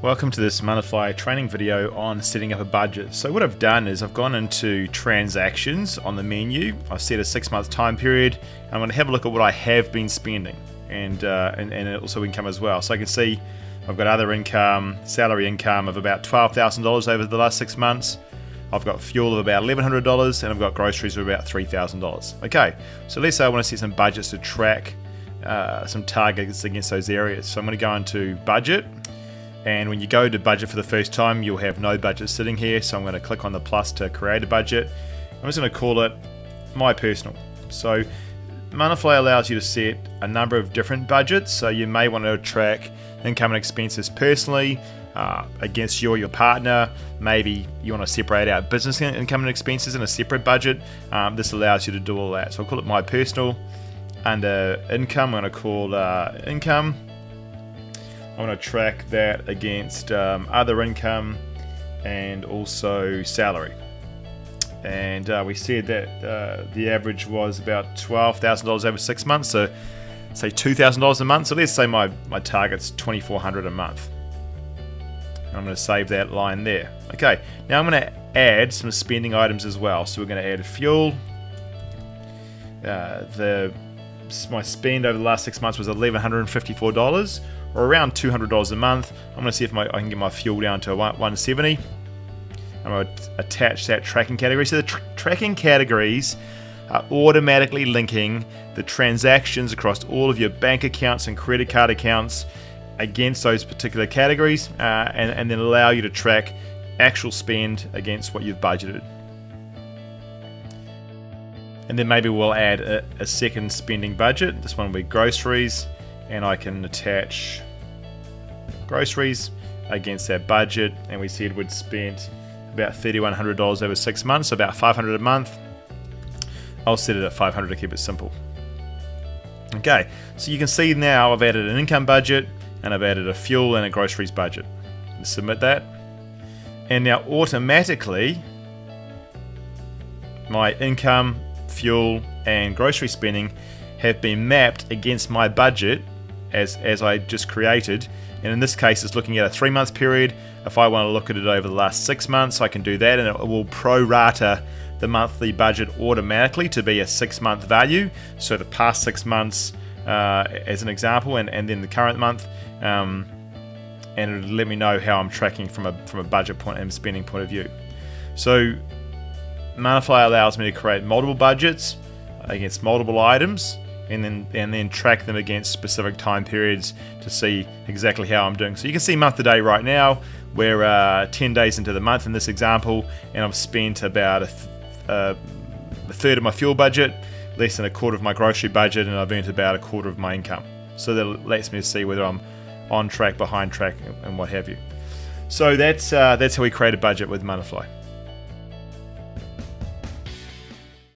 Welcome to this Monefly training video on setting up a budget. So what I've done is I've gone into transactions on the menu. I've set a 6-month time period. And I'm going to have a look at what I have been spending and also income as well. So I can see I've got other income, salary income of about $12,000 over the last 6 months. I've got fuel of about $1,100 and I've got groceries of about $3,000. Okay, so let's say I want to set some budgets to track some targets against those areas. So I'm going to go into budget. And when you go to budget for the first time, you'll have no budget sitting here. So I'm going to click on the plus to create a budget. I'm just going to call it my personal. So Monefly allows you to set a number of different budgets. So you may want to track income and expenses personally against you or your partner. Maybe you want to separate out business income and expenses in a separate budget. This allows you to do all that. So I'll call it my personal. Under income, I'm going to call income. I want to track that against other income and also salary. And we said that the average was about $12,000 over 6 months, so say $2,000 a month. So let's say my target's $2,400 a month. And I'm going to save that line there. Okay, now I'm going to add some spending items as well. So we're going to add fuel. My spend over the last 6 months was $1,154. or around $200 a month. I'm going to see if I can get my fuel down to $170. I'm going to attach that tracking category. So the tracking categories are automatically linking the transactions across all of your bank accounts and credit card accounts against those particular categories and then allow you to track actual spend against what you've budgeted. And then maybe we'll add a second spending budget. This one will be groceries. And I can attach groceries against that budget, and we said we'd spent about $3,100 over 6 months, so about $500 a month. I'll set it at $500 to keep it simple. Okay, so you can see now I've added an income budget and I've added a fuel and a groceries budget. Submit that, and now automatically my income, fuel, and grocery spending have been mapped against my budget as I just created. And in this case it's looking at a 3-month period. If I want to look at it over the last 6 months, I can do that, and it will pro-rata the monthly budget automatically to be a 6-month value. So the past 6 months as an example, and then the current month, and it'll let me know how I'm tracking from a budget point and spending point of view. So Monefly allows me to create multiple budgets against multiple items, and then track them against specific time periods to see exactly how I'm doing. So you can see month to date right now. We're 10 days into the month in this example, and I've spent about a third of my fuel budget, less than a quarter of my grocery budget, and I've earned about a quarter of my income. So that lets me see whether I'm on track, behind track, and what have you. So that's how we create a budget with Monefly.